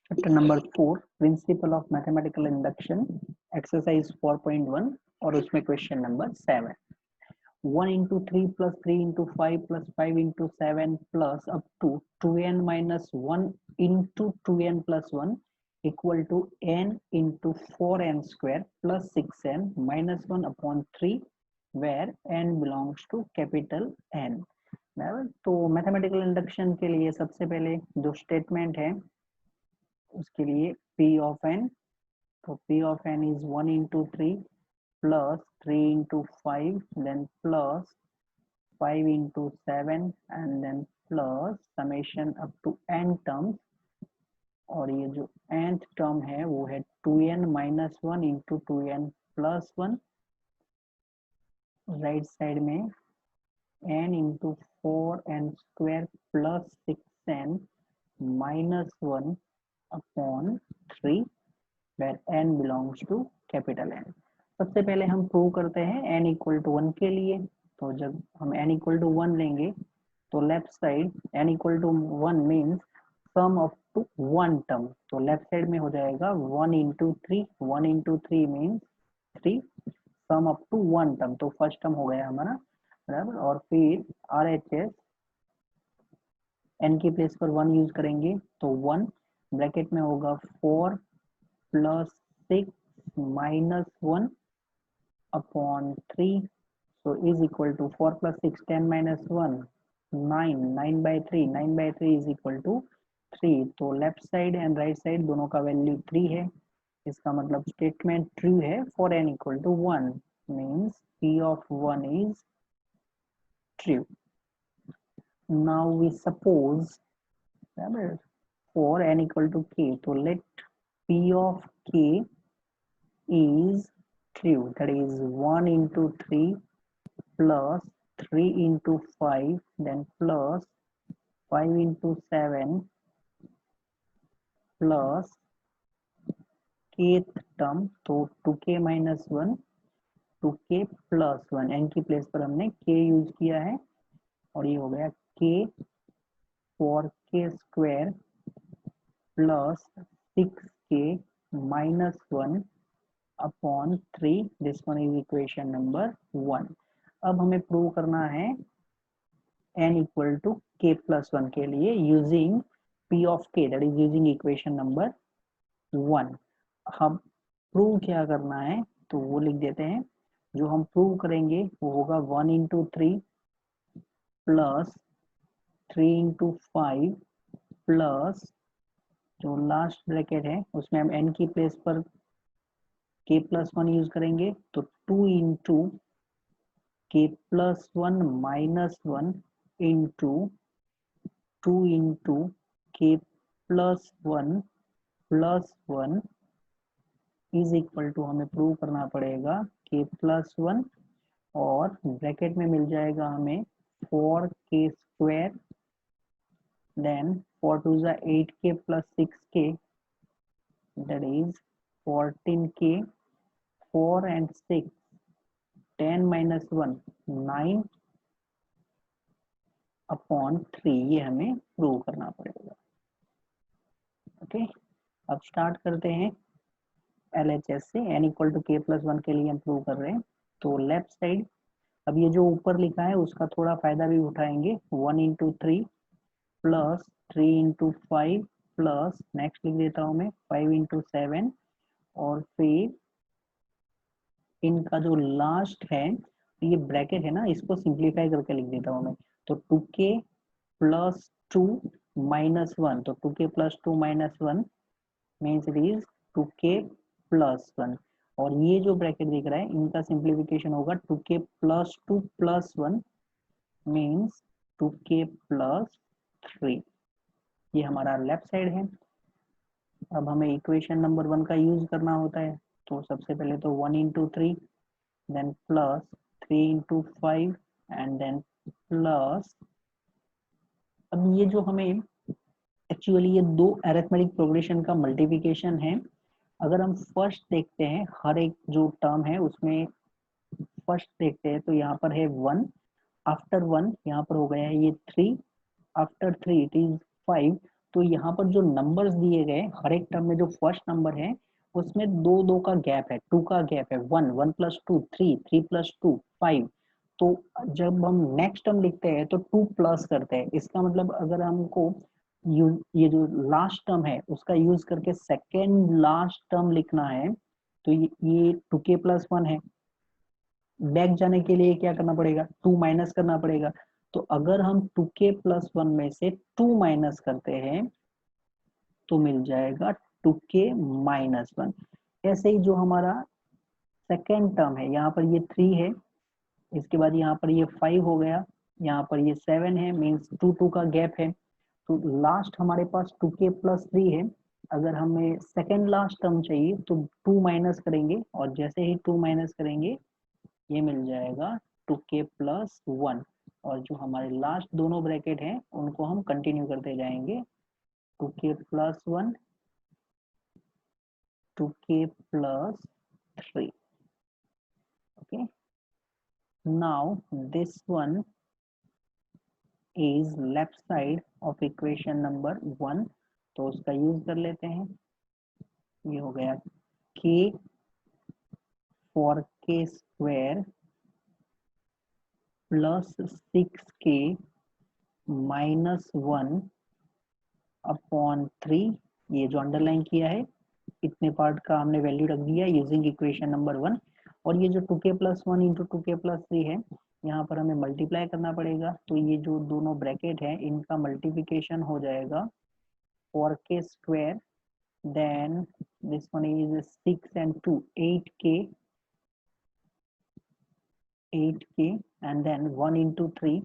Chapter number 4 principle of mathematical induction exercise 4.1 और उसमें question number 7 1 into 3 plus 3 into 5 plus 5 into 7 plus up to 2n minus 1 into 2n plus 1 equal to n into 4n square plus 6n minus 1 upon 3 where n belongs to capital N। बराबर। तो mathematical induction के लिए सबसे पहले जो statement है उसके लिए P of n, तो P of n is 1 into 3 plus 3 into 5 then plus 5 into 7 and then plus summation up to n terms, और ये जो nth टर्म है वो है 2n minus 1 into 2n plus 1, right side में n into 4n square plus 6n minus 1 upon 3 where n belongs to capital N। सबसे पहले हम प्रूव करते हैं n इक्वल टू 1 के लिए। तो जब हम n इक्वल टू 1 लेंगे तो left side n equal to 1 means sum up to 1 term, तो लेफ्ट साइड में हो जाएगा 1 into 3, 1 into 3 means 3 sum up to 1 term, तो फर्स्ट टर्म हो गया हमारा बराबर। और फिर RHS n की प्लेस पर 1 यूज करेंगे तो 1 ब्रैकेट में होगा 4 plus 6 minus 1 upon 3, so is equal to 4 plus 6 10 minus 1 9, 9 by 3, 9 by 3 is equal to 3। तो left side and right side दोनों का वैल्यू 3 है, इसका मतलब स्टेटमेंट ट्रू है for n equal to 1 means p of 1 is true। now we suppose for n equal to k, तो let p of k is true, that is 1 into 3 plus 3 into 5 then plus 5 into 7 plus kth term, तो 2k minus 1 2k plus 1, n की place पर हमने k use किया है और ये हो गया k 4k square plus 6k minus 1 upon 3, this one is equation number 1। अब हमें प्रूव करना है n equal to k plus 1 के लिए using p of k, that is using equation number 1। हम प्रूव क्या करना है तो वो लिख देते हैं। जो हम प्रूव करेंगे वो होगा 1 इंटू 3 प्लस 3 इंटू 5 प्लस जो लास्ट ब्रैकेट है उसमें हम n की प्लेस पर k प्लस 1 यूज करेंगे तो 2 into k plus 1 minus 1 into 2 into k plus 1 plus 1 is equal to, हमें प्रूव करना पड़ेगा k प्लस 1 और ब्रैकेट में मिल जाएगा हमें 4k स्क्वायर देन 4 टू जा 8k plus 6k that is 14k 4 and 6 10 minus 1 9 upon 3, ये हमें प्रूव करना पड़ेगा। ओके अब स्टार्ट करते हैं LHS से। n equal to k plus 1 के लिए हम प्रूव कर रहे हैं तो लेफ्ट साइड, अब ये जो ऊपर लिखा है उसका थोड़ा फायदा भी उठाएंगे। 1 into 3 plus 3 into 5 plus next लिख देता हूँ मैं 5 इंटू 7 और फिर इनका जो लास्ट है ये ब्रैकेट है ना, इसको सिंप्लीफाई करके लिख देता हूँ मैं। तो 2k प्लस 2 माइनस 1, तो 2k plus 2 minus 1 means it is 2k plus 1, और ये जो ब्रैकेट दिख रहा है इनका सिंप्लीफिकेशन होगा 2k plus 2 plus 1 means 2k plus 3। ये हमारा लेफ्ट साइड है। अब हमें इक्वेशन नंबर 1 का यूज करना होता है तो सबसे पहले तो 1 into 3 then plus 3 into 5 and then plus, अब ये जो हमें एक्चुअली ये दो अरिथमेटिक प्रोग्रेशन का मल्टीप्लिकेशन है। अगर हम फर्स्ट देखते हैं हर एक जो टर्म है उसमें फर्स्ट देखते हैं तो यहाँ पर है 1, आफ्टर 1 यहाँ पर हो गया है ये 3, आफ्टर 3 इट इज 5, तो यहाँ पर जो नंबर्स दिए गए हर एक टर्म में जो फर्स्ट नंबर है उसमें दो दो का गैप है, टू का गैप है, one, one plus two three, three plus two five. तो जब हम नेक्स्ट टर्म लिखते हैं तो टू प्लस करते हैं, इसका मतलब अगर हमको ये जो लास्ट टर्म है उसका यूज करके सेकेंड लास्ट टर्म लिखना है तो ये टू के प्लस वन है। बैक जाने के लिए क्या करना पड़ेगा, टू माइनस करना पड़ेगा। तो अगर हम टू के प्लस वन में से टू माइनस करते हैं तो मिल जाएगा टू के माइनस वन। ऐसे ही जो हमारा सेकेंड टर्म है, यहाँ पर ये थ्री है, इसके बाद यहाँ पर ये फाइव हो गया, यहाँ पर ये सेवन है, मीन्स टू टू का गैप है। तो लास्ट हमारे पास टू के प्लस थ्री है। अगर हमें सेकेंड लास्ट टर्म चाहिए तो टू माइनस करेंगे, और जैसे ही टू माइनस करेंगे ये मिल जाएगा टू के प्लस वन। और जो हमारे लास्ट दोनों ब्रैकेट हैं उनको हम कंटिन्यू करते जाएंगे, टू के प्लस वन, टू के plus three. okay, now this one is left side of equation number one, तो उसका यूज कर लेते हैं। ये हो गया k for k square plus six के माइनस वन अपॉन थ्री। ये जो अंडरलाइन किया है इतने पार्ट का हमने वैल्यू रख दिया यूजिंग इक्वेशन नंबर वन। और ये जो टू के प्लस वन इंटू टू के प्लस थ्री है यहाँ पर हमें मल्टीप्लाई करना पड़ेगा, तो ये जो दोनों ब्रैकेट है इनका मल्टीप्लिकेशन हो जाएगा four k square, then this one is six and two eight k, and then one into three,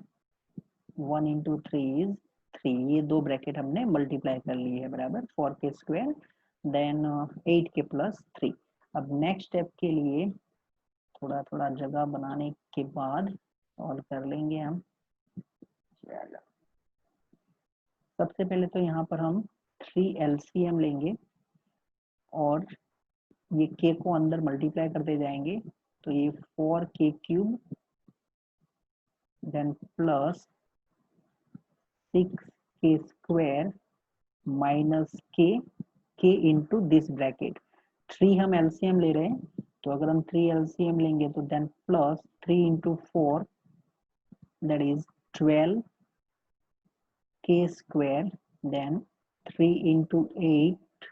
one into three is three. ये दो ब्रैकेट हमने मल्टीप्लाई कर लिए है, बराबर four k square then eight के प्लस थ्री। अब next step के लिए थोड़ा थोड़ा जगह बनाने के बाद सॉल्व कर लेंगे हम। सबसे पहले तो यहाँ पर हम 3 LCM लेंगे और ये k को अंदर मल्टीप्लाई करते जाएंगे, तो ये 4k cube then plus 6k square minus k into this bracket. 3 हम LCM ले रहे हैं, तो अगर हम 3 LCM लेंगे तो then plus 3 into four that is 12k square, then 3 into 8,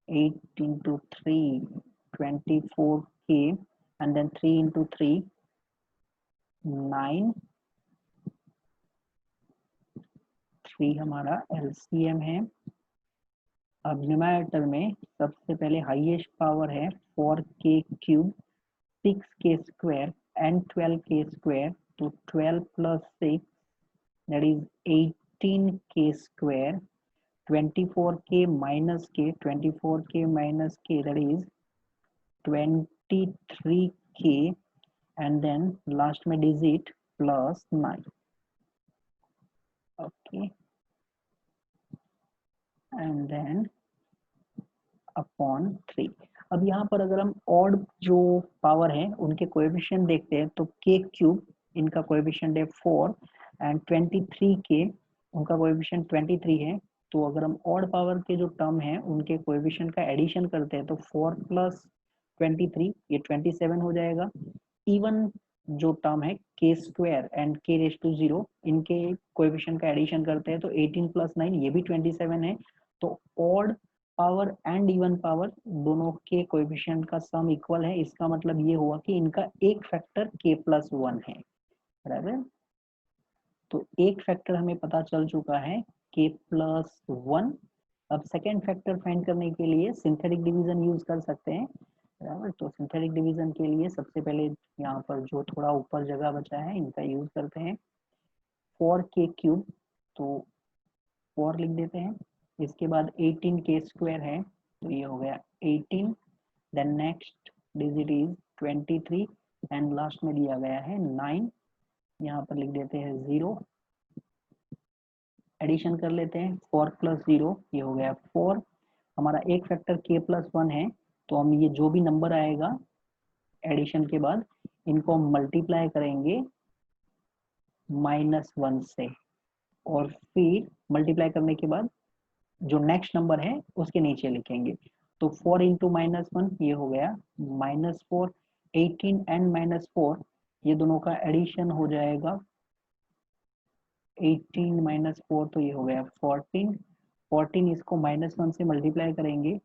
8 into 3, 24k, and then 3 into 3, 9, 3 हमारा LCM है। अब न्यूमरेटर में सबसे पहले हाईएस्ट पावर है 4k cube, 6k square and 12k square, तो 12 plus 6 that is 18k square, 24k minus k, 24k minus k that is 23k, and then last में digit plus 9, okay, and then upon 3। अब यहाँ पर अगर हम odd जो power है उनके कोएफिशिएंट देखते हैं तो k क्यूब इनका कोएफिशिएंट है 4 एंड 23k उनका कोएफिशिएंट 23 है। तो अगर हम ऑड पावर के जो टर्म है उनके कोएफिशिएंट का एडिशन करते हैं तो 4 प्लस 23 ये 27 हो जाएगा। इवन जो टर्म है k square and k raise to 0 इनके कोएफिशिएंट का एडिशन करते हैं तो 18 प्लस 9 ये भी 27 है। तो odd power and even power दोनों के कोएफिशिएंट का सम इक्वल है, इसका मतलब ये हुआ कि इनका एक फैक्टर k प्लस वन है, बराबर। तो एक फैक्टर हमें पता चल चुका है k प्लस वन। अब सेकेंड फैक्टर फाइंड करने के लिए सिंथेटिक डिवीजन यूज कर सकते हैं, बराबर। तो सिंथेटिक डिवीजन के लिए सबसे पहले यहाँ पर जो थोड़ा ऊपर जगह बचा है इनका यूज करते हैं। 4k क्यूब, तो 4 लिख देते हैं, इसके बाद 18k स्क्वायर है तो ये हो गया 18, then next digit is 23 and last में दिया गया है 9, यहाँ पर लिख देते हैं 0, एडिशन कर लेते हैं 4 प्लस 0 ये हो गया 4। हमारा एक फैक्टर k प्लस वन है, तो हम ये जो भी नंबर आएगा एडिशन के बाद इनको हम मल्टीप्लाई करेंगे -1 से, और फिर मल्टीप्लाई करने के बाद जो नेक्स्ट नंबर है उसके नीचे लिखेंगे। तो 4 इंटू -1 ये हो गया -4, 18 एंड -4 ये दोनों का एडिशन हो जाएगा 18 -4, तो ये हो गया 14। 14 इसको -1 से मल्टीप्लाई करेंगे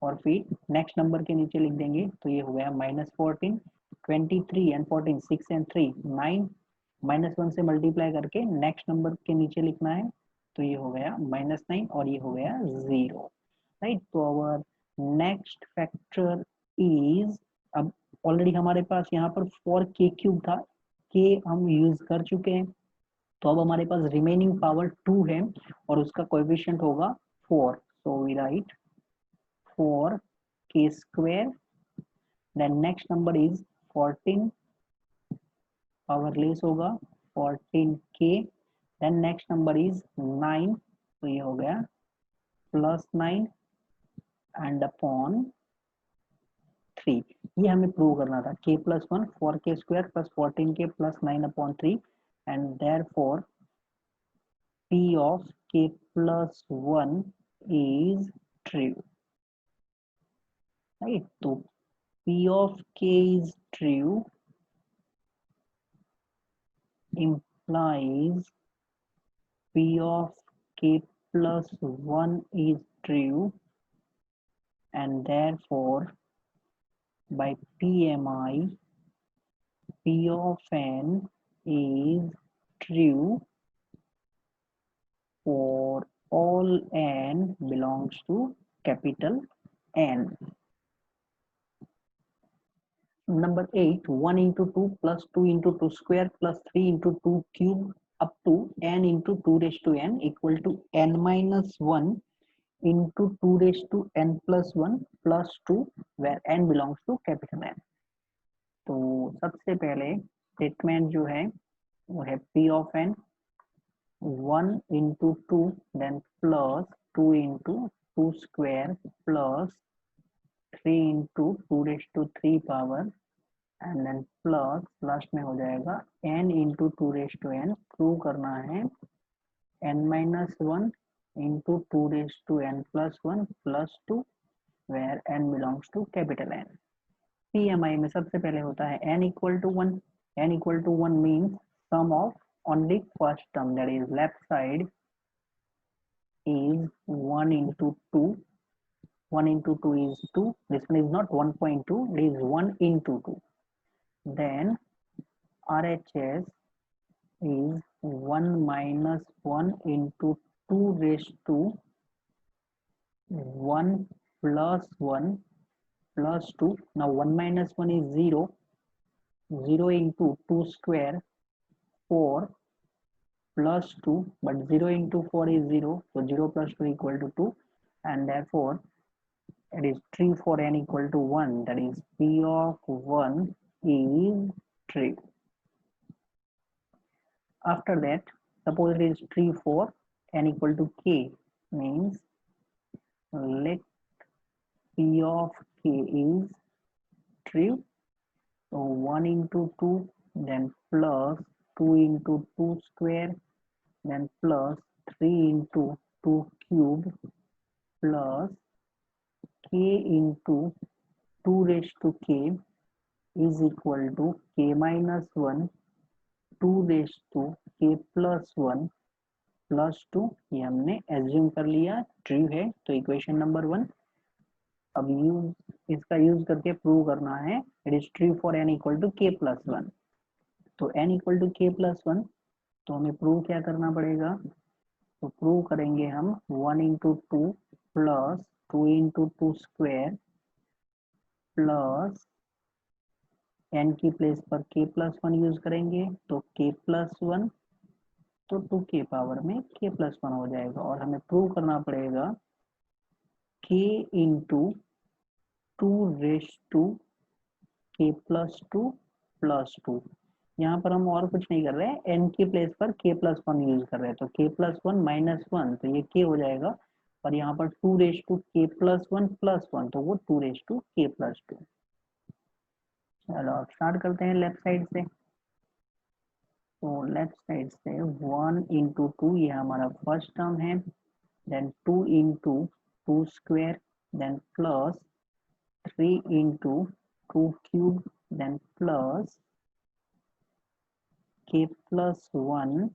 और फिर नेक्स्ट नंबर के नीचे लिख देंगे, तो ये हो गया -14। 23 एंड 14, 6 एंड 3 9, -1 से मल्टीप्लाई करके नेक्स्ट नंबर के नीचे लिखना है, तो ये हो गया -9 और ये हो गया 0, राइट। तो अवर नेक्स्ट फैक्टर इज, अब ऑलरेडी हमारे पास यहाँ पर 4k³ था, के हम यूज कर चुके हैं, तो अब हमारे पास रिमेनिंग पावर 2 है और उसका कोएफिशिएंट होगा 4, so we write 4k², then next number is 14, power less होगा 14k, then next number is 9, तो ये हो गया +9 एंड अपॉन 3। ये हमें प्रूव करना था, k+1 4k² + 14k + 9/3 and therefore p of k+1 is true, right? तो p of k is true implies p of k+1 is true, and therefore by PMI p of n is true for all n belongs to capital N. Number 8, 1 into 2 plus 2 into 2 square plus 3 into 2 cube up to n into 2 raised to n equal to n minus 1 into 2 raised to n plus 1 plus 2 where n belongs to capital N. तो सबसे पहले statement जो है वो है p of n 1 into 2 then plus 2 into 2 square plus 3 into 2 raised to 3 power and then plus last में हो जाएगा n into 2 raise to n, prove करना है n-1 into 2 raise to n plus 1 plus 2 where n belongs to capital N। PMI में सबसे पहले होता है n equal to 1, n equal to 1 means sum of only first term, that is left side is 1 into 2, 1 into 2 is 2, this one is not 1.2, it is 1 into 2, then RHS is 1 minus 1 into 2 raised to 1 plus 1 plus 2. Now 1 minus 1 is 0, 0 into 2 square 4 plus 2, but 0 into 4 is 0, so 0 plus 2 equal to 2, and therefore it is true for n equal to 1, that is p of 1 is true. After that, suppose it is true for n equal to k, means let p of k is true. So 1 into 2, then plus 2 into 2 square, then plus 3 into 2 cube, plus k into 2 raised to k is equal to k minus 1, 2 raised to k plus 1 plus 2, ये हमने assume कर लिया true है, तो equation number 1। अब इसका use करके prove करना है it is true for n equal to k plus 1। तो n equal to k plus 1, तो हमें प्रूव क्या करना पड़ेगा, तो प्रूव करेंगे हम 1 into 2 plus 2 into 2 square plus n की प्लेस पर k प्लस 1 यूज करेंगे, तो k प्लस 1, तो 2 के पावर में k प्लस 1 हो जाएगा, और हमें प्रूव करना पड़ेगा k into 2 raise to k plus 2 plus 2। यहाँ पर हम और कुछ नहीं कर रहे हैं, n की प्लेस पर k प्लस 1 यूज कर रहे हैं, तो k प्लस 1 माइनस 1, तो ये k हो जाएगा, और यहाँ पर 2 raise to k plus 1 plus 1, तो वो 2 रेस टू k प्लस 2। चलो अब स्टार्ट करते हैं लेफ्ट साइड से। तो लेफ्ट साइड से 1 इंटू टू, ये हमारा फर्स्ट टर्म है, then 2 into two square, then plus 3 into two cube, then plus k plus 1,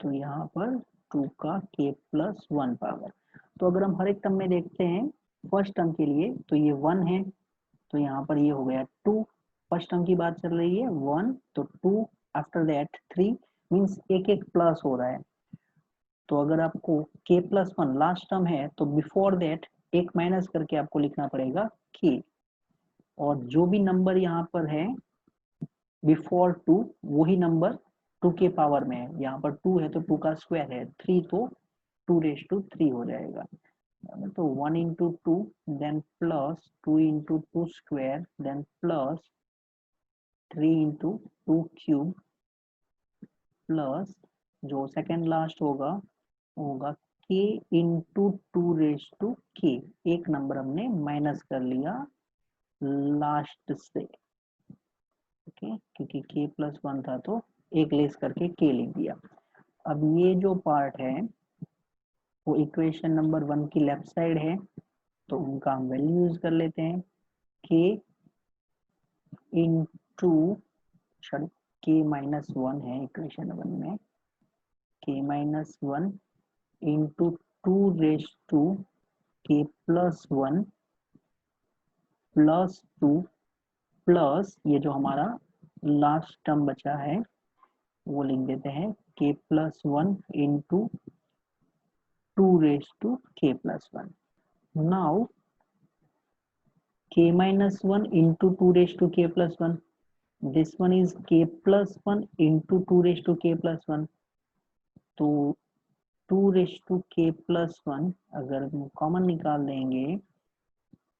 तो यहाँ पर 2 का k प्लस 1 पावर। तो अगर हम हर एक टर्म में देखते हैं, फर्स्ट टर्म के लिए तो ये 1 है, तो यहाँ पर ये हो गया 2। फर्स्ट टर्म की बात चल रही है 1, तो 2, आफ्टर दैट 3, मीन्स एक एक प्लस हो रहा है। तो अगर आपको k प्लस 1 लास्ट टर्म है, तो बिफोर दैट एक माइनस करके आपको लिखना पड़ेगा k, और जो भी नंबर यहाँ पर है बिफोर 2, वही नंबर 2 के पावर में है। यहाँ पर 2 है तो 2 का स्क्वायर है, 3 तो 2⁻³ हो जाएगा। तो 1 into two, then plus 2 into two square, then plus 3 into two cube, plus जो सेकेंड लास्ट होगा होगा k इंटू 2⁻k, एक नंबर हमने माइनस कर लिया लास्ट से, ओके, क्योंकि k प्लस 1 था तो एक लेस करके k लिख दिया। अब ये जो पार्ट है वो इक्वेशन नंबर 1 की लेफ्ट साइड है, तो उनका हम वैल्यू यूज कर लेते हैं। k इंटू k माइनस 1 है इक्वेशन 1 में, k minus 1 into 2⁻k plus 1 plus 2, plus ये जो हमारा लास्ट टर्म बचा है वो लिख देते हैं k plus 1 into 2⁻k plus 1। Now k minus 1 into 2⁻k plus 1, this one is k plus 1 into 2⁻k plus 1, तो 2⁻k plus 1 अगर हम कॉमन निकाल देंगे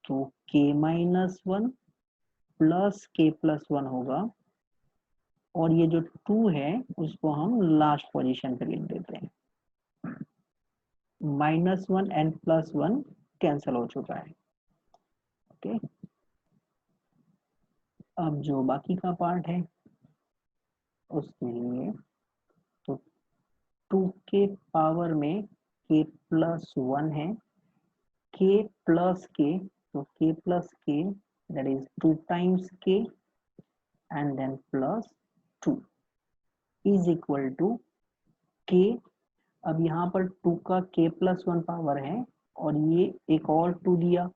तो k minus 1 plus k plus 1 होगा, और ये जो 2 है उसको हम लास्ट पोजीशन पे लिख देते हैं। -1 एंड +1 कैंसिल हो चुका है, ओके। अब जो बाकी का पार्ट है उसके लिए, तो 2 के पावर में k प्लस 1 है, k प्लस k, तो k plus k that is 2 times k and then plus 2 is equal to k। अब यहाँ पर 2 का k प्लस 1 पावर है और ये एक और 2 दिया,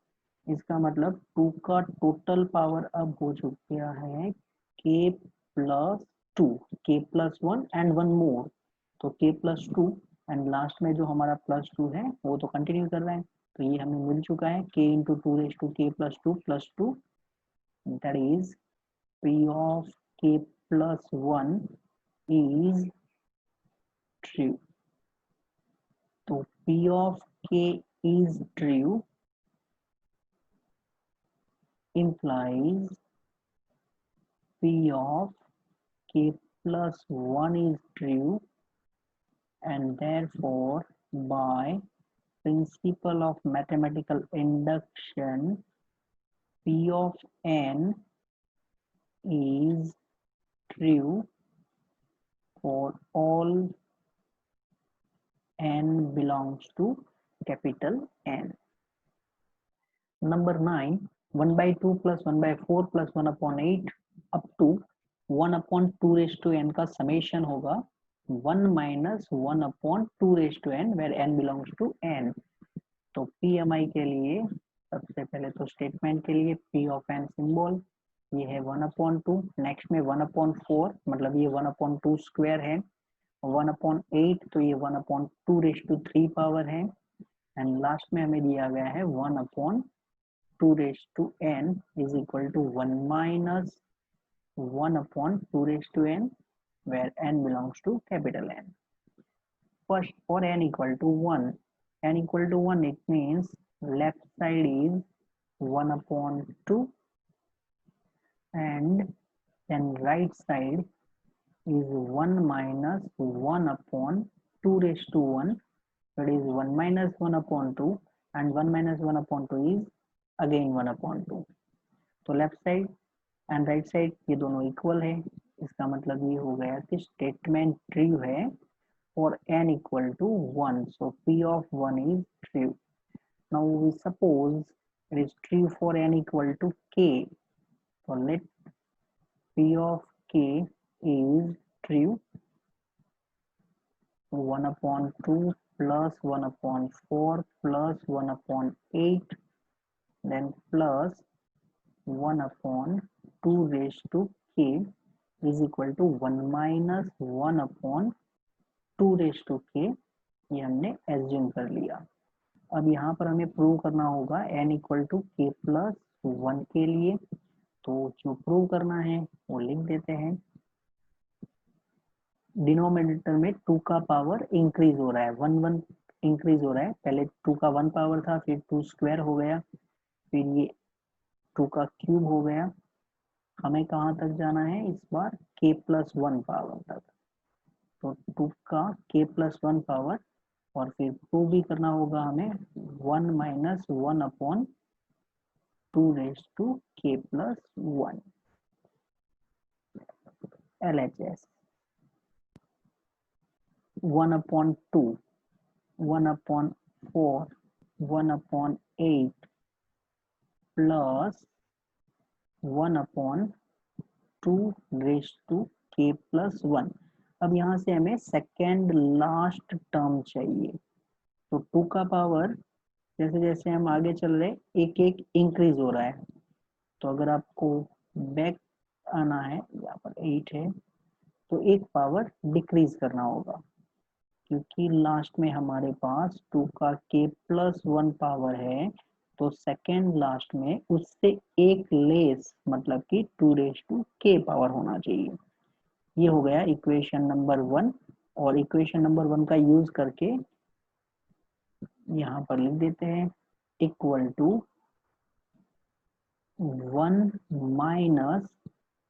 इसका मतलब 2 का टोटल पावर अब हो चुका है k plus 2, k plus 1 and 1 मोर, तो k प्लस 2 एंड लास्ट में जो हमारा प्लस 2 है वो तो कंटिन्यू कर रहे हैं, तो ये हमें मिल चुका है k into 2⁻k plus 2 plus 2, that is p of k plus 1 is true। तो p of k is true implies p of k plus 1 is true, and therefore by principle of mathematical induction p of n is true for all n belongs to capital N। Number 9, 1 by 2 plus 1 by 4 plus 1 upon 8 up to 1 upon 2⁻n का summation होगा 1 minus 1 upon 2⁻n where n belongs to n। तो PMI के लिए सबसे पहले तो statement के लिए P of n सिंबल ये है 1 upon 2, नेक्स्ट में 1 upon 4 मतलब ये 1 upon 2 स्क्वायर है, 1 upon 8 तो ये 1 upon 2⁻³ पावर है, एंड लास्ट में हमें दिया गया है 1 upon 2⁻n is equal to 1 minus 1 upon 2⁻n where n belongs to capital N। First, for n equal to 1, n equal to 1 it means left side is 1 upon 2 and then right side is 1 minus 1 upon 2⁻1, that is 1 minus 1 upon 2 and 1 minus 1 upon 2 is again 1 upon 2। तो left side and right side ये दोनों equal है, इसका मतलब ये हो गया कि स्टेटमेंट ट्रू है for n equal to 1. So p of 1 is true. Now we suppose it is true for n equal to k. So let p of k is true. 1 upon 2 plus 1 upon 4 plus 1 upon 8 then plus 1 upon 2 raised to k is equal to 1 minus 1 upon 2 raised to k. ये हमने assume कर लिया। अब यहाँ पर हमें prove करना होगा n इक्वल टू के प्लस 1 के लिए। तो जो प्रूव करना है वो लिख देते हैं। डिनोमिनेटर में 2 का पावर इंक्रीज हो रहा है, 1 1 इंक्रीज हो रहा है। पहले 2 का 1 पावर था, फिर 2 स्क्वायर हो गया, फिर ये 2 का क्यूब हो गया। हमें कहाँ तक जाना है इस बार? k प्लस 1 पावर तक। तो 2 का k प्लस 1 पावर, और फिर प्रूव भी करना होगा हमें 1 minus 1 upon 2 raise to k plus 1 LHS 1 upon 2, 1 upon 4, 1 upon 8 plus 1 upon 2 raise to k plus 1। अब यहाँ से हमें सेकेंड लास्ट टर्म चाहिए। तो 2 का पावर जैसे जैसे हम आगे चल रहे एक एक इंक्रीज हो रहा है। तो अगर आपको बैक आना है, यहाँ पर 8 है तो एक पावर डिक्रीज करना होगा, क्योंकि लास्ट में हमारे पास 2 का k प्लस 1 पावर है। तो सेकेंड लास्ट में उससे एक लेस, मतलब कि 2 रेज टू k पावर होना चाहिए। ये हो गया इक्वेशन नंबर 1। और इक्वेशन नंबर 1 का यूज करके यहाँ पर लिख देते हैं equal to 1 minus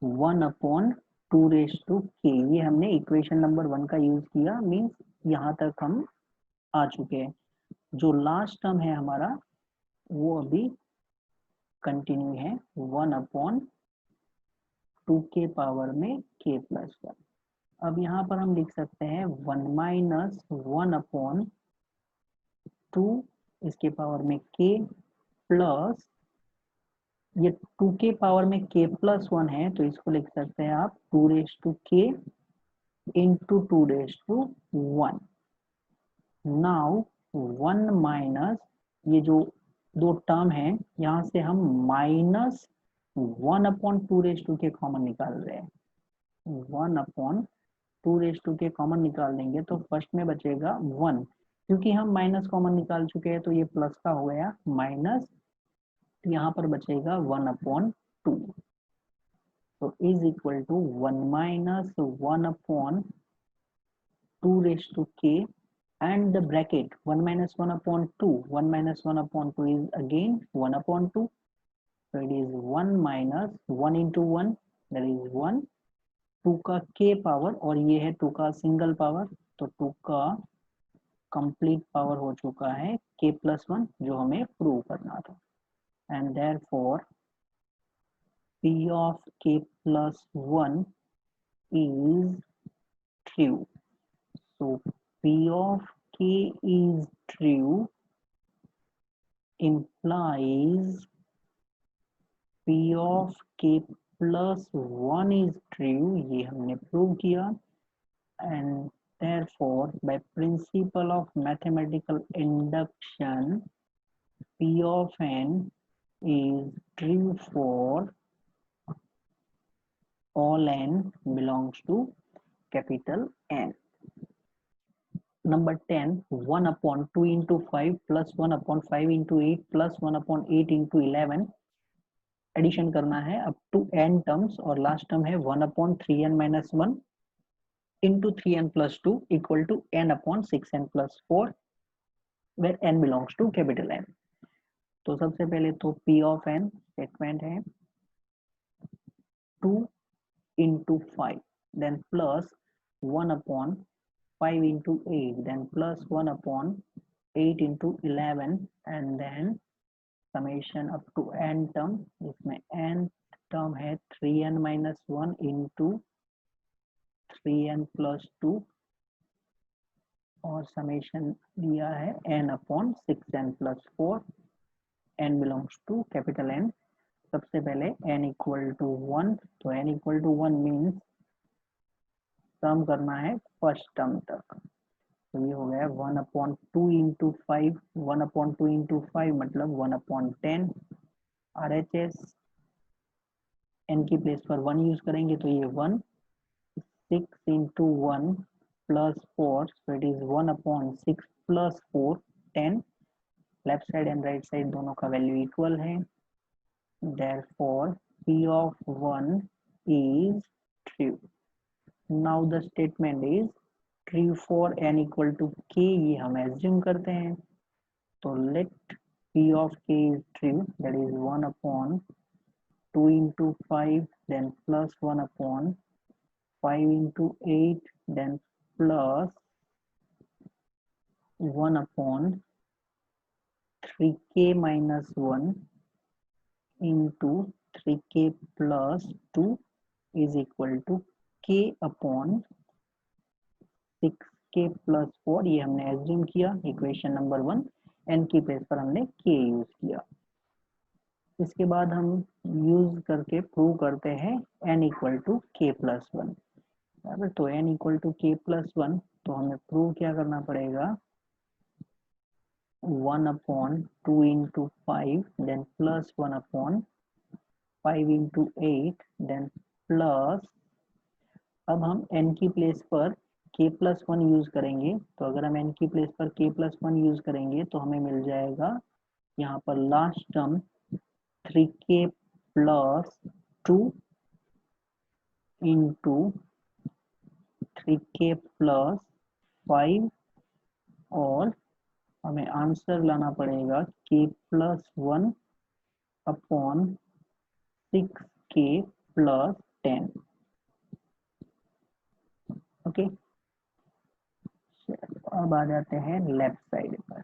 1 upon 2 raise to k। ये हमने इक्वेशन नंबर 1 का यूज किया, मीन्स यहाँ तक हम आ चुके हैं। जो लास्ट टर्म है हमारा वो अभी कंटिन्यू है 1 अपॉन 2 के पावर में k प्लस 1। अब यहाँ पर हम लिख सकते हैं 1 माइनस 1 अपॉन 2 इसके पावर में k प्लस, ये 2 के पावर में k प्लस 1 है तो इसको लिख सकते हैं आप 2 raise to k into 2 raise to 1। Now 1 minus, ये जो दो टर्म है यहाँ से हम minus 1 upon 2 raise to k common निकाल रहे हैं। 1 upon 2 raise to k common निकाल देंगे तो फर्स्ट में बचेगा 1, क्योंकि हम माइनस कॉमन निकाल चुके हैं तो ये प्लस का हो गया माइनस, यहाँ पर बचेगा 1 अपॉन 2। तो is equal to 1 minus 1 upon 2 raise to k and the bracket 1 minus 1 upon 2, 1 minus 1 upon 2 is again 1 upon 2. So it is 1 minus 1 into 1, that is 1, 2 का k पावर और ये है 2 का सिंगल पावर, तो 2 का कंप्लीट पावर हो चुका है k प्लस 1 जो हमें प्रूव करना था। And therefore p of k plus 1 is true. So p of k is true implies p of k plus 1 is true, ये हमने प्रूव किया। and therefore by principle of mathematical induction p of n is true for all n belongs to capital N. Number 10, 1 upon 2 into 5 plus 1 upon 5 into 8 plus 1 upon 8 into 11 addition करना है up to n terms, और last term है 1 upon 3n minus 1 into 3n plus 2 equal to n upon 6n plus 4 where n belongs to capital N। तो सबसे पहले तो p of n statement है 2 into 5 then plus 1 upon 5 into 8 then plus 1 upon 8 into 11 and then summation up to n term, जिसमें n term है 3n minus 1 into 3n+2 और summation दिया है n/6n+4, n belongs to capital N। सबसे पहले n = 1, तो n = 1 means सम करना है फर्स्ट टर्म तक। तो ये हो गया 1/2 इंटू 5, 1/2 इंटू 5 मतलब 1/10 RHS। n की प्लेस पर 1 यूज करेंगे तो ये 1, 6 into 1 plus 4, so it is 1/6 plus 4, 10। Left side and right side दोनों का वैल्यू इक्वल है, therefore P of 1 is true। now the statement is true for n equal to k, ये हम एज्यूम करते हैं। तो let P of k is true, that is 1/2 into 5, then plus 1/5 into 8, then plus 1/3k minus 1 into 3k plus 2 is equal to k upon 6k plus 4। ये हमने assume किया equation number 1, n की place पर हमने k use किया। इसके बाद हम यूज करके प्रूव करते हैं n = k plus 1। बराबर, तो n = k plus 1, तो हमें प्रूव क्या करना पड़ेगा, 1/2 into 5, then plus 1/5 into 8, then plus, अब हम n की प्लेस पर k plus 1 यूज करेंगे। तो अगर हम n की प्लेस पर k plus 1 यूज करेंगे तो हमें मिल जाएगा यहाँ पर last term 3k plus 2 into 3k plus 5, और हमें आंसर लाना पड़ेगा k plus 1 upon 6k plus 10। Okay, अब आ जाते हैं लेफ्ट साइड पर।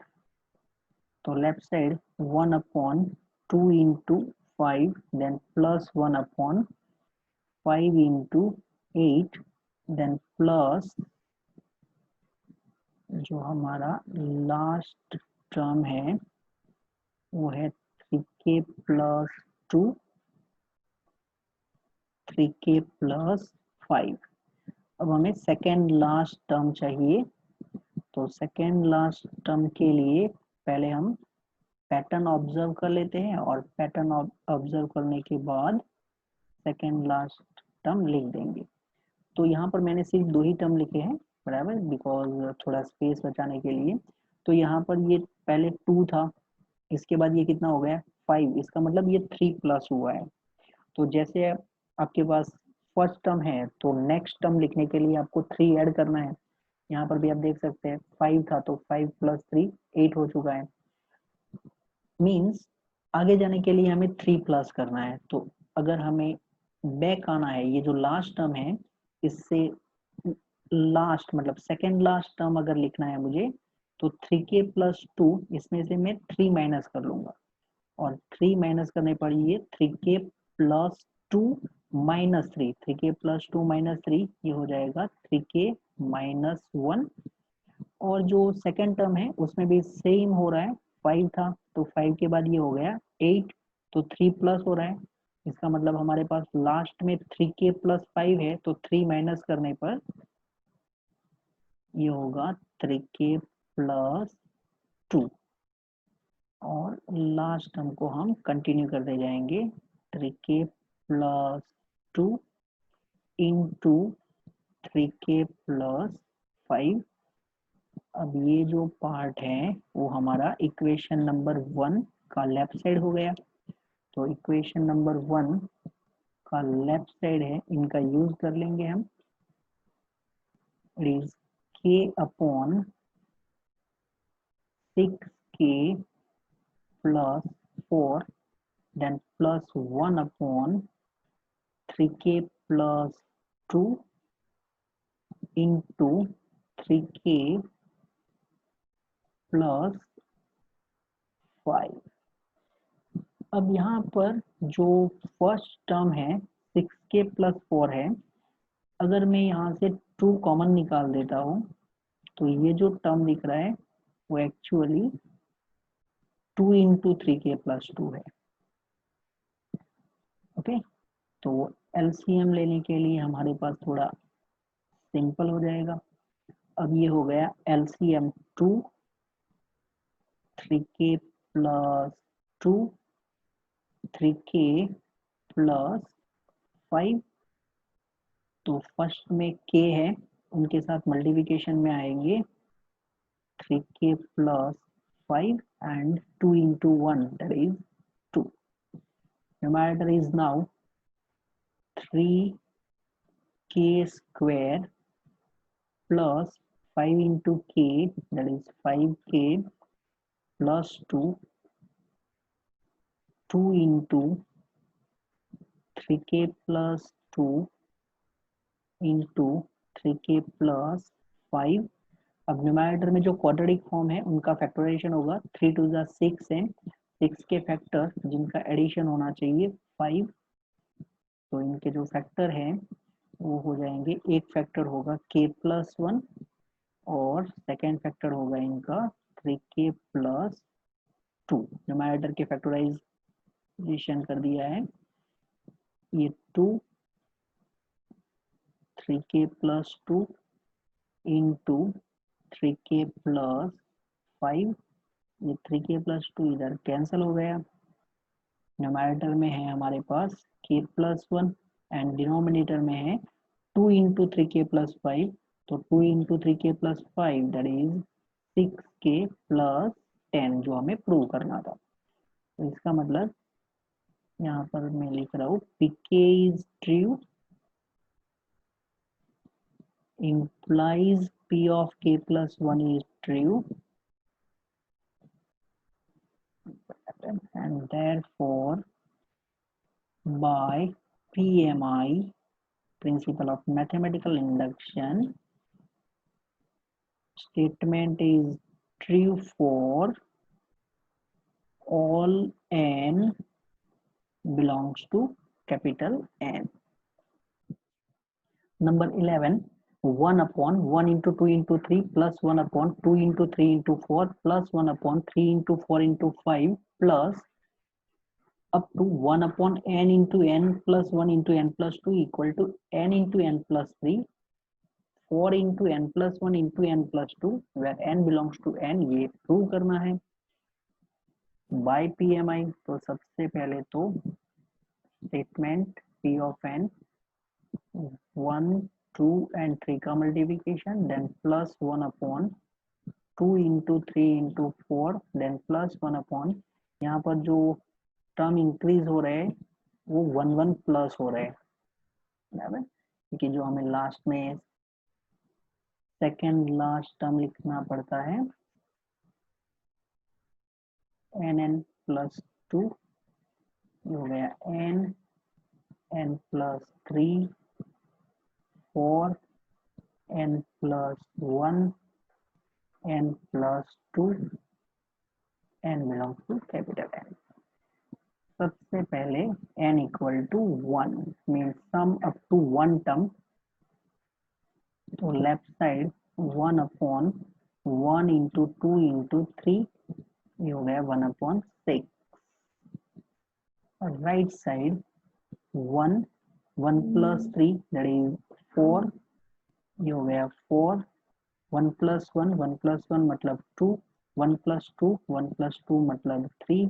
तो left side 1/2 into 5, then plus 1/5 into 8, then plus जो हमारा लास्ट टर्म है वो है 3k plus 2, 3k plus 5। अब हमें सेकेंड लास्ट टर्म चाहिए। तो सेकेंड लास्ट टर्म के लिए पहले हम पैटर्न ऑब्जर्व कर लेते हैं और पैटर्न ऑब्जर्व करने के बाद सेकेंड लास्ट टर्म लिख देंगे। तो यहाँ पर मैंने सिर्फ 2 ही टर्म लिखे हैं, बराबर, बिकॉज थोड़ा स्पेस बचाने के लिए। तो यहाँ पर ये पहले 2 था, इसके बाद ये कितना हो गया 5, इसका मतलब ये 3 प्लस हुआ है। तो जैसे आपके पास फर्स्ट टर्म है तो नेक्स्ट टर्म लिखने के लिए आपको 3 ऐड करना है। यहाँ पर भी आप देख सकते हैं 5 था तो 5 + 3 8 हो चुका है, मीन्स आगे जाने के लिए हमें 3 प्लस करना है। तो अगर हमें बैक आना है, ये जो लास्ट टर्म है इससे लास्ट मतलब सेकेंड लास्ट टर्म अगर लिखना है मुझे, तो 3k plus 2, इसमें से मैं 3 माइनस कर लूंगा, और 3 माइनस करने पर ये 3k plus 2 minus 3, 3k plus 2 minus 3, ये हो जाएगा 3k minus 1। और जो सेकेंड टर्म है उसमें भी सेम हो रहा है, 5 था तो 5 के बाद ये हो गया 8, तो 3 प्लस हो रहा है। इसका मतलब हमारे पास लास्ट में 3k plus 5 है, तो 3 माइनस करने पर ये होगा 3k plus 2, और लास्ट टर्म को हम कंटिन्यू करते जाएंगे 3k plus 2 into 3k plus 5। अब ये जो पार्ट है वो हमारा इक्वेशन नंबर 1 का लेफ्ट साइड हो गया। तो इक्वेशन नंबर 1 का लेफ्ट साइड है, इनका यूज कर लेंगे हम। It is k upon 6k plus 4, then plus 1/3k plus 2 into 3k plus 5। अब यहाँ पर जो फर्स्ट टर्म है 6k plus 4 है, अगर मैं यहाँ से 2 कॉमन निकाल देता हूँ तो ये जो टर्म दिख रहा है वो एक्चुअली 2 इंटू 3k+2 है। ओके, तो एलसीएम लेने के लिए हमारे पास थोड़ा सिंपल हो जाएगा। अब ये हो गया एलसीएम 2, 3k+2, 3k+5। तो फर्स्ट में k है, उनके साथ मल्टीप्लिकेशन में आएंगे 3k+5 and 2 into 1, that is 2. Numerator is now 3k square plus 5 into k, that is 5k plus 2, 2 into 3k+2 into 3k+5। अब न्यूमरेटर में जो क्वाड्रेटिक फॉर्म है उनका फैक्टराइजेशन होगा, 3 2 6 है, 6 के फैक्टर जिनका एडिशन होना चाहिए 5, तो इनके जो फैक्टर हैं वो हो जाएंगे, एक फैक्टर होगा k+1 और सेकेंड फैक्टर होगा इनका 3k+2। न्यूमरेटर के फैक्टराइजेशन कर दिया है, ये 2 3k+2 इंटू 3k+5, ये 3k+2 इधर कैंसिल हो गया। न्यूमरेटर में है हमारे पास k+1 एंड डिनोमिनेटर में है 2 इंटू 3k+5, तो 2 into 3k+5 that is 6k+10 जो हमें प्रूव करना था। तो इसका मतलब यहाँ पर मैं लिख रहा हूँ pk is true implies p of k+1 is true and therefore by PMI, principle of mathematical induction, statement is true for all n belongs to capital N. Number 11, 1 upon 1 into 2 into 3 plus 1 upon 2 into 3 into 4 plus 1 upon 3 into 4 into 5 plus up to 1 upon n into n plus 1 into n plus 2 equal to n into n plus 3, 4 into n plus 1 into n plus 2 where n belongs to n, ये prove करना है by PMI। तो सबसे पहले तो statement P of n 1 2 and 3 का multiplication, then plus 1 upon 2 into 3 into 4, then plus 1 upon, यहाँ पर जो टर्म इंक्रीज हो रहे हैं वो 1 1 प्लस हो रहे हैं, बराबर, क्योंकि जो हमें लास्ट में सेकेंड लास्ट टर्म लिखना पड़ता है n+2, हो गया n+3 4 n+1 n+2 n belongs to capital N। सबसे पहले n equal to 1 means sum up to 1 term, तो left side 1 upon 1 into 2 into 3, ये हो गया 1 upon 6, और right side 1 1 plus 3 that is 4, ये हो गया 4, 1 plus 1 1 plus 1 मतलब 2, 1 plus 2 1 plus 2 मतलब 3,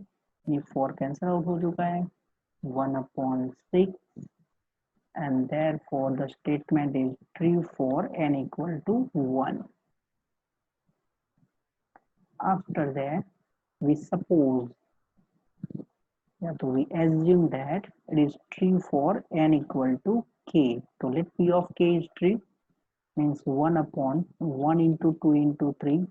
ये 4 कैंसिल आउट हो चुका है, 1 upon 6 and therefore the statement is true for n equal to 1. After that we suppose, yeah, so we assume that it is true for n equal to k. So let p of k is true, means 1 upon 1 into 2 into 3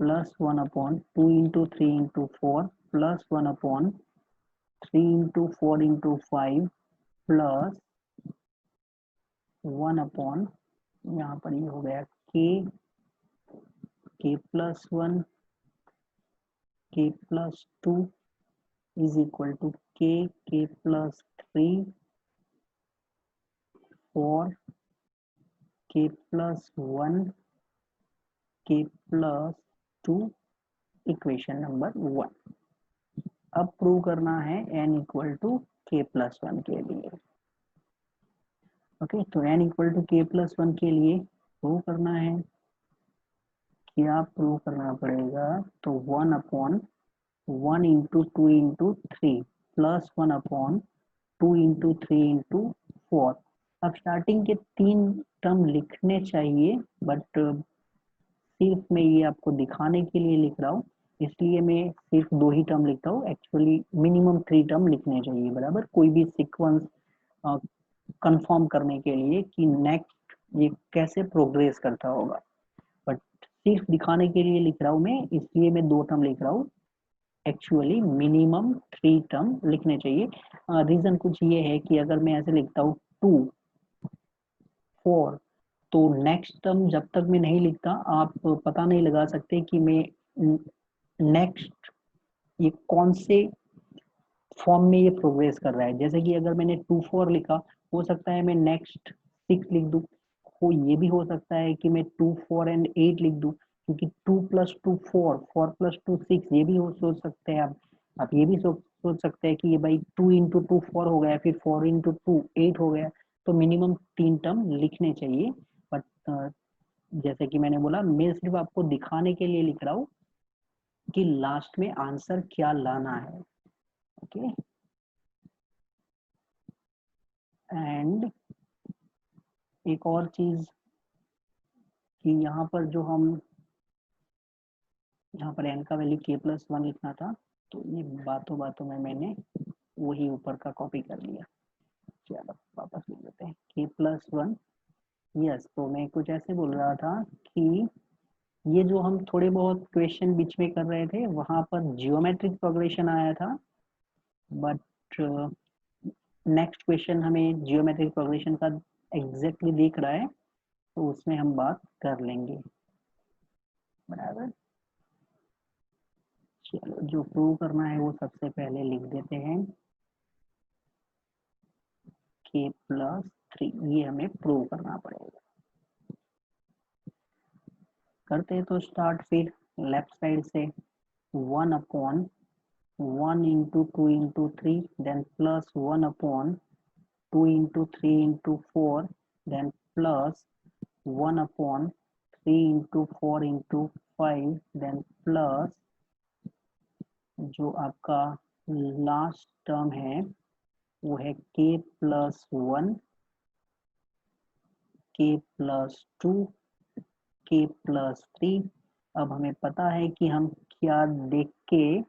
plus 1 upon 2 into 3 into 4 plus 1 upon 3 into 4 into 5 plus 1 upon, यहाँ पर ये हो गया k+1 k+2 is equal to k+3 4 k plus 1 k plus 2 equation number 1। अब prove करना है n equal to k plus 1 के लिए। ओके, तो n equal to k plus 1 के लिए प्रूव करना है, क्या प्रूव करना पड़ेगा, तो 1 upon 1 into 2 into 3 plus 1 upon 2 into 3 into 4। अब स्टार्टिंग के 3 टर्म लिखने चाहिए, बट सिर्फ मैं ये आपको दिखाने के लिए लिख रहा हूँ, इसलिए मैं सिर्फ 2 ही टर्म लिखता हूँ। एक्चुअली मिनिमम 3 टर्म लिखने चाहिए, बराबर, कोई भी सीक्वेंस कंफर्म करने के लिए कि नेक्स्ट ये कैसे प्रोग्रेस करता होगा। बट सिर्फ दिखाने के लिए लिख रहा हूँ मैं, इसलिए मैं 2 टर्म लिख रहा हूँ। एक्चुअली मिनिमम 3 टर्म लिखने चाहिए। रीजन कुछ ये है कि अगर मैं ऐसे लिखता हूँ 2 4, तो नेक्स्ट टर्म जब तक मैं नहीं लिखता आप पता नहीं लगा सकते कि मैं नेक्स्ट ये कौन से फॉर्म में ये प्रोग्रेस कर रहा है। जैसे कि अगर मैंने 2 4 लिखा, हो सकता है मैं नेक्स्ट 6 लिख दूं, हो ये भी हो सकता है कि मैं 2 4 एंड 8 लिख दूं, क्योंकि 2 प्लस 2 4, 4 प्लस 2 6, ये भी हो सोच सकते हैं आप ये भी सोच सकते हैं कि ये भाई 2 इंटू 2 4 हो गया, फिर 4 इंटू 2 8 हो गया। तो मिनिमम 3 टर्म लिखने चाहिए। बट जैसे कि मैंने बोला, मैं सिर्फ आपको दिखाने के लिए लिख रहा हूँ कि लास्ट में आंसर क्या लाना है। ओके, एंड एक और चीज कि यहाँ पर जो हम यहाँ पर n का वैल्यू k प्लस 1 लिखना था, तो ये बातों बातों में मैंने वही ऊपर का कॉपी कर लिया। चलो वापस लिख लेते हैं k प्लस 1। यस, तो मैं कुछ ऐसे बोल रहा था कि ये जो हम थोड़े बहुत क्वेश्चन बीच में कर रहे थे, वहां पर जियोमेट्रिक प्रोग्रेशन आया था, बट नेक्स्ट क्वेश्चन हमें जियोमेट्रिक प्रोग्रेशन का एग्जैक्टली दिख रहा है, तो उसमें हम बात कर लेंगे, बराबर। चलो, जो प्रूव करना है वो सबसे पहले लिख देते हैं, k प्लस 3, ये हमें प्रूव करना पड़ेगा। करते हैं तो स्टार्ट फिर लेफ्ट साइड से 1 upon 1 into 2 into 3, then plus 1 upon 2 into 3 into 4, then plus 1 upon 3 into 4 into 5, then plus जो आपका लास्ट टर्म है वो है k plus 1, k plus 2, k plus 3। अब हमें पता है कि हम क्या देख के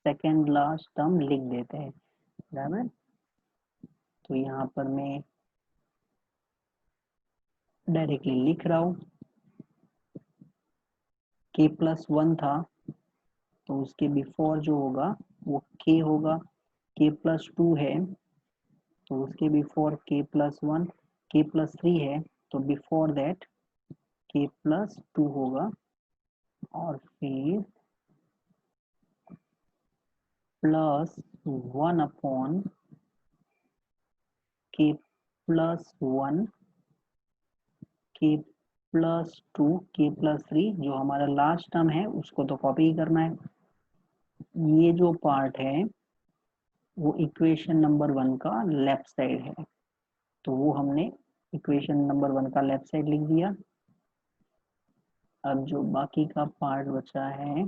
सेकेंड लास्ट टर्म लिख देते हैं, बराबर। तो यहाँ पर मैं डायरेक्टली लिख रहा हूँ, k प्लस 1 था तो उसके बिफोर जो होगा वो k होगा, k प्लस 2 है तो उसके before k plus 1, k plus 3 है तो बिफोर दैट k प्लस 2 होगा, और फिर plus 1 upon k plus 1, k plus 2, k plus 3, जो हमारा लास्ट टर्म है उसको तो कॉपी ही करना है। ये जो पार्ट है वो इक्वेशन नंबर 1 का लेफ्ट साइड है, तो वो हमने इक्वेशन नंबर 1 का लेफ्ट साइड लिख दिया। अब जो बाकी का पार्ट बचा है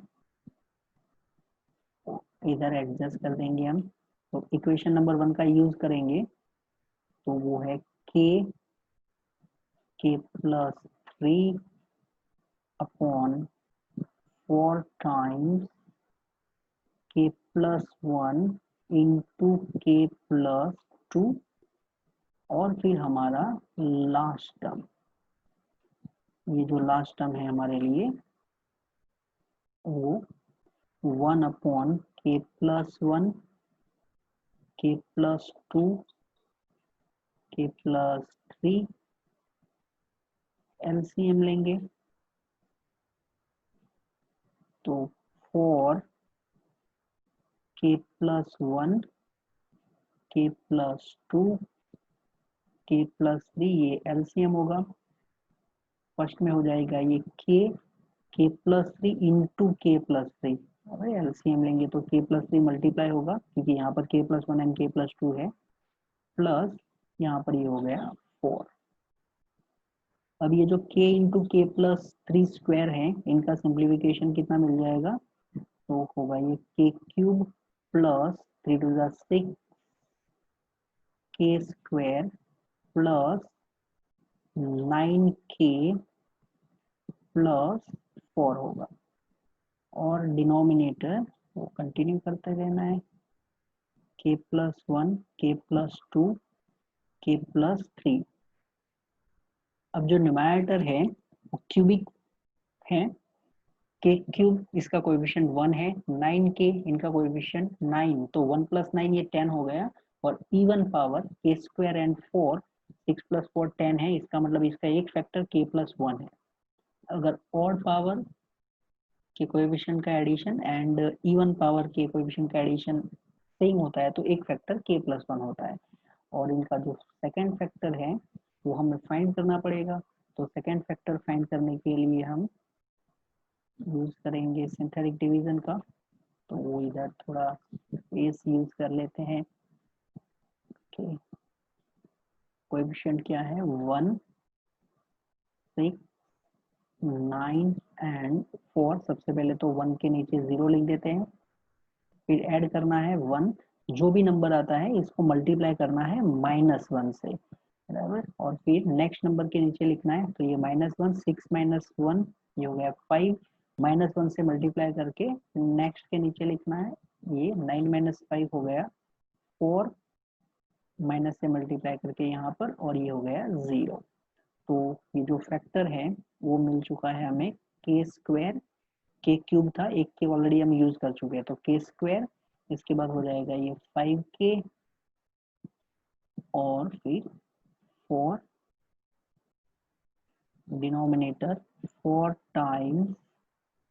इधर एडजस्ट कर देंगे हम, तो इक्वेशन नंबर 1 का यूज करेंगे, तो वो है k plus 3 upon 4 times k plus 1 into k plus 2, और फिर हमारा लास्ट टर्म, ये जो लास्ट टर्म है हमारे लिए वो 1 upon k plus 1, k plus 2, k plus 3, LCM लेंगे तो 4 k plus 1, k plus 2, k plus 3, ये एलसीएम होगा, फर्स्ट में हो जाएगा ये के प्लस थ्री इंटू के प्लस थ्री। अरे एलसीएम लेंगे तो के प्लस थ्री मल्टीप्लाई होगा क्योंकि यहाँ पर के प्लस वन एंड के प्लस टू है, प्लस यहाँ पर ये हो गया 4। अब ये जो k इंटू के प्लस थ्री स्क्वायर है इनका सिंप्लीफिकेशन कितना मिल जाएगा, तो होगा ये के क्यूब प्लस थ्री टू ज़ा सिक्स के स्क्वायर प्लस 9k प्लस 4 होगा, और डिनोमिनेटर वो कंटिन्यू करते रहना है, k प्लस वन के प्लस टू के प्लस थ्री। अब जो न्यूमरेटर है वो क्यूबिक है, के क्यूब इसका कोएफिशिएंट 1 है, 9k इनका कोएफिशिएंट 9, तो 1 प्लस 9 ये 10 हो गया, और इवन पावर के स्क्वायर एंड 4 6 प्लस 4 10 है, इसका मतलब इसका एक फैक्टर k प्लस 1 है। अगर ऑड पावर के कोएफिशिएंट का एडिशन एंड इवन पावर के कोएफिशिएंट का एडिशन सेम होता है तो एक फैक्टर k प्लस 1 होता है, और इनका जो सेकेंड फैक्टर है वो हमें फाइंड करना पड़ेगा। तो सेकेंड फैक्टर फाइंड करने के लिए हम यूज करेंगे सिंथेटिक डिवीजन का, तो वो इधर थोड़ा स्पेस यूज कर लेते हैं। ओके, कोएफिशिएंट क्या है 1 6 9 एंड 4। सबसे पहले तो 1 के नीचे 0 लिख देते हैं, फिर ऐड करना है 1, जो भी नंबर आता है इसको मल्टीप्लाई करना है -1 से, बराबर, और फिर नेक्स्ट नंबर के नीचे लिखना है, तो ये -1 6 -1 ये हो गया 5, -1 से मल्टीप्लाई करके नेक्स्ट के नीचे लिखना है, ये 9 - 5 हो गया 4, माइनस से मल्टीप्लाई करके यहाँ पर, और ये हो गया 0। तो ये जो फैक्टर है वो मिल चुका है हमें के स्क्वायर, के क्यूब था, एक के ऑलरेडी हम यूज कर चुके हैं, तो के स्क्वायर, इसके बाद हो जाएगा ये 5k और फिर 4 denominator 4 times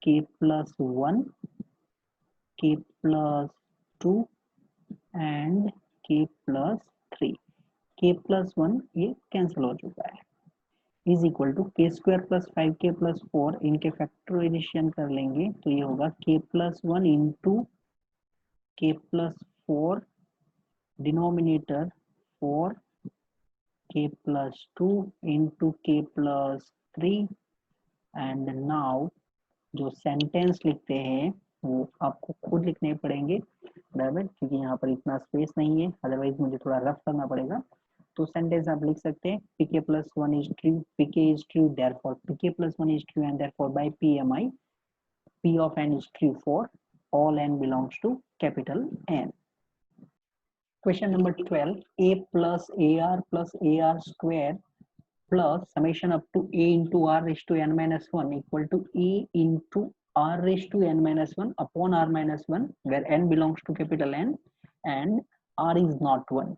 k plus 1 k plus 2 and k plus 3। k plus 1 ये कैंसिल हो चुका है, इज इक्वल टू के स्क्वायर प्लस 5k प्लस 4, इनके फैक्टराइजेशन कर लेंगे तो ये होगा k प्लस 1 इंटू के plus 4 denominator 4 k plus 2 into के प्लस 3, एंड नाउ जो सेंटेंस लिखते हैं वो आपको खुद लिखने पड़ेंगे, बराबर, क्योंकि यहाँ पर इतना स्पेस नहीं है, अदरवाइज मुझे थोड़ा रफ करना पड़ेगा। तो सेंटेंस आप लिख सकते हैं pk plus 1 is true, pk is true, therefore pk plus 1 is true, and therefore by pmi p of n is true for all n belongs to capital N. Question number 12, a plus ar square plus summation up to a into r raised to n minus 1 equal to a into r raised to n minus 1 upon r minus 1, where n belongs to capital N and r is not 1।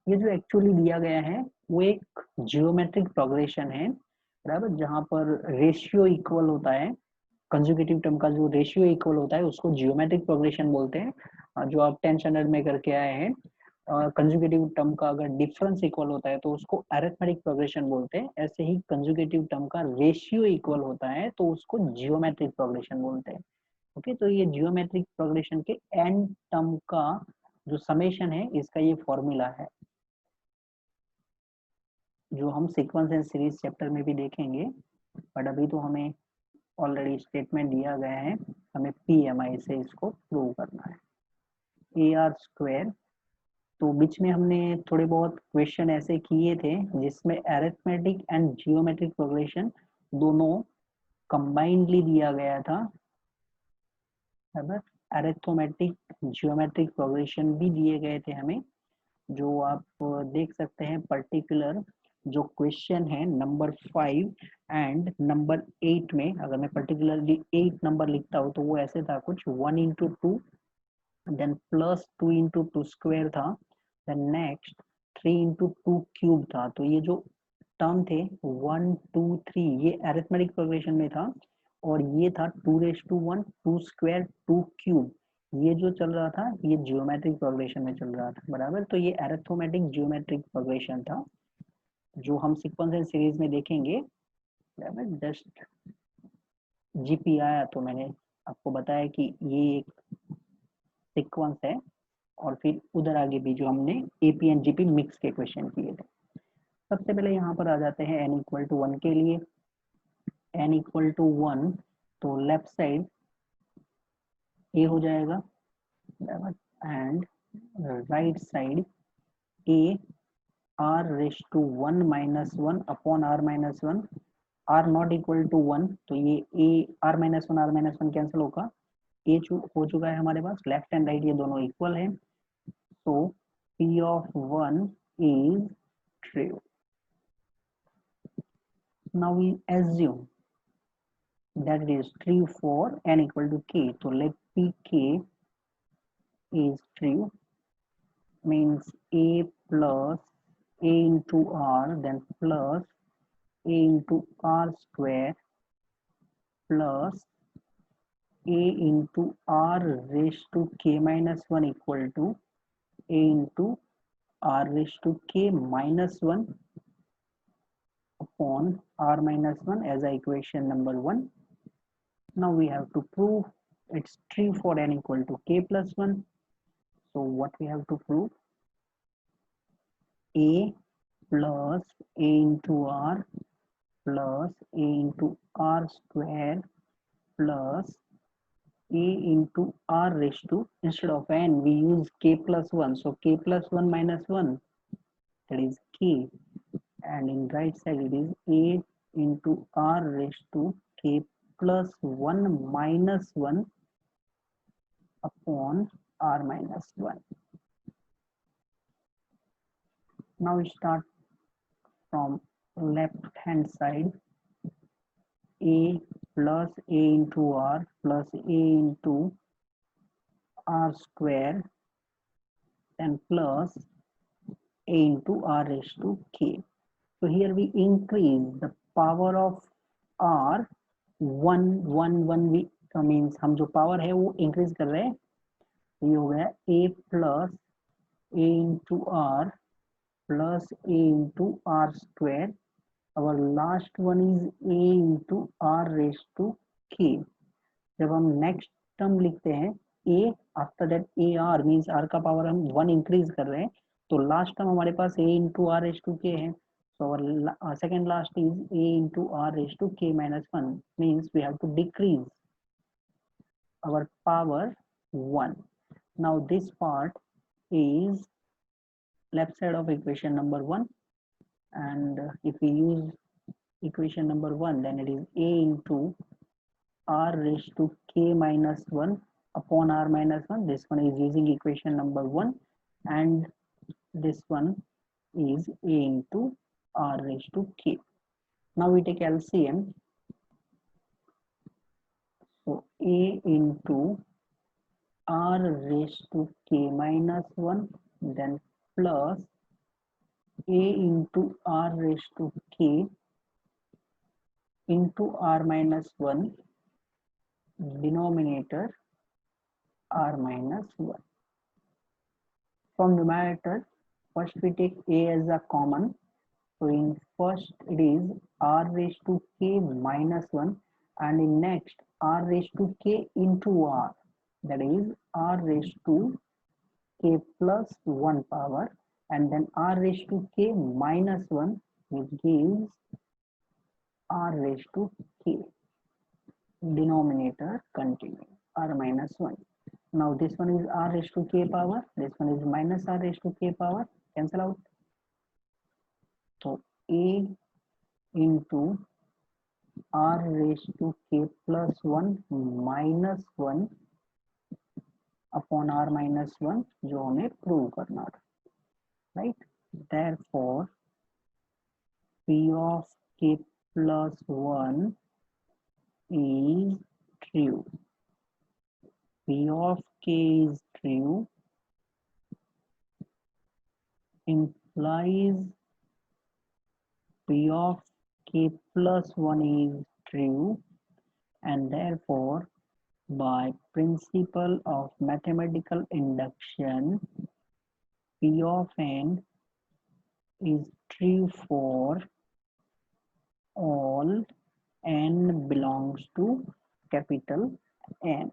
ये जो actually दिया गया है वो एक geometric progression है, बराबर, जहां पर रेशियो इक्वल होता है, कंजुगेटिव टर्म का जो रेशियो इक्वल होता है उसको जियोमेट्रिक प्रोग्रेशन बोलते हैं, जो आप 10th स्टैंडर्ड में करके आए हैं। कंजुगेटिव टर्म का अगर डिफरेंस इक्वल होता है तो उसको अरिथमेटिक प्रोग्रेशन बोलते हैं, ऐसे ही कंजुगेटिव टर्म का रेशियो इक्वल होता है तो उसको जियोमेट्रिक प्रोग्रेशन बोलते हैं। ओके, तो ये जियोमेट्रिक प्रोग्रेशन के एन टर्म का जो समेशन है इसका ये फॉर्मूला है, जो हम सीक्वेंस एंड सीरीज चैप्टर में भी देखेंगे, बट अभी तो हमें ऑलरेडी स्टेटमेंट दिया गया है, हमें PMI से इसको प्रूव करना है। AR स्क्वायर, तो बीच में हमने थोड़े बहुत क्वेश्चन ऐसे किए थे जिसमें अरिथमेटिक एंड जियोमेट्रिक प्रोग्रेशन दोनों कंबाइंडली दिया गया था, अरिथमेटिक जियोमेट्रिक प्रोग्रेशन भी दिए गए थे हमें, जो आप देख सकते हैं पर्टिकुलर जो क्वेश्चन है नंबर 5 एंड नंबर 8 में। अगर मैं पर्टिकुलरली 8 नंबर लिखता हूँ तो वो ऐसे था कुछ 1 into 2 then plus 2 into 2 square था, देन नेक्स्ट 3 इंटू 2 क्यूब था। तो ये जो टर्म थे 1 2 3 ये अरिथमेटिक प्रोग्रेशन में था, और ये था 2⁻1 2 स्क्वायर 2 क्यूब, ये जो चल रहा था ये जियोमेट्रिक प्रोग्रेशन में चल रहा था, बराबर। तो ये अरिथमेटिक जियोमेट्रिक प्रोग्रेशन था जो हम सीक्वेंस एंड सीरीज में देखेंगे। जस्ट जीपी आया तो मैंने आपको बताया कि ये एक सीक्वेंस है, और फिर उधर आगे भी जो हमने एपी एंड जीपी मिक्स के क्वेश्चन किए थे। सबसे पहले यहाँ पर आ जाते हैं n इक्वल टू 1 के लिए। n इक्वल टू 1 तो लेफ्ट साइड ए हो जाएगा, and right side A R raise to 1 minus 1 upon R minus 1, R not equal to 1 तो ये ए आर माइनस 1 कैंसिल होगा, ए हो चुका है हमारे पास, लेफ्ट एंड राइट ये दोनों इक्वल है, so P of 1 is true. Now we assume that it is true for n equal to k. So let Pk is true, means a plus a into r, then plus a into r square plus a into r raised to k minus 1 equal to a into r raised to k minus 1 upon r minus 1 as a equation number 1. Now we have to prove it's true for n equal to k plus 1. So what we have to prove? A plus a into r plus a into r square plus a into r raised to, instead of n we use k plus 1, so k plus 1 minus 1, that is k, and in right side it is a into r raised to k plus 1 minus 1 upon r minus 1. Now we start from left hand side, a plus a into r plus a into r square and plus a into r raised to k. So here we increase the power of r 1 we means हम जो power है वो increase कर रहे हैं, ये हो गया a plus a into r plus a into r square. Our last one is a into r raised to k. जब हम नेक्स्ट टर्म लिखते हैं a, after that a r means r का पावर हम 1 इंक्रीज कर रहे हैं, तो लास्ट टर्म हमारे पास a into r raised to k है. So our second last is a into r raised to k minus 1, means we have to decrease our power 1. Now this part is left side of equation number 1, and if we use equation number 1, then it is a into r raised to k minus 1 upon r minus 1. This one is using equation number 1, and this one is a into r raised to k. Now we take LCM. So a into r raised to k minus 1, then plus a into r raised to k into r minus 1, denominator r minus 1. From numerator, first we take a as a common. So in first it is r raised to k minus 1, and in next r raised to k into r, that is r raised to k plus 1 power, and then r raised to k minus 1, which gives r raised to k, denominator continue r minus 1. Now this one is r raised to k power, this one is minus r raised to k power, cancel out. So a into r raised to k plus 1 minus 1 upon r minus 1 जो हमें prove करना था, right? Therefore p of k plus 1 is true. P of k is true implies p of k plus 1 is true, and therefore by principle of mathematical induction, p of n is true for all n belongs to capital N.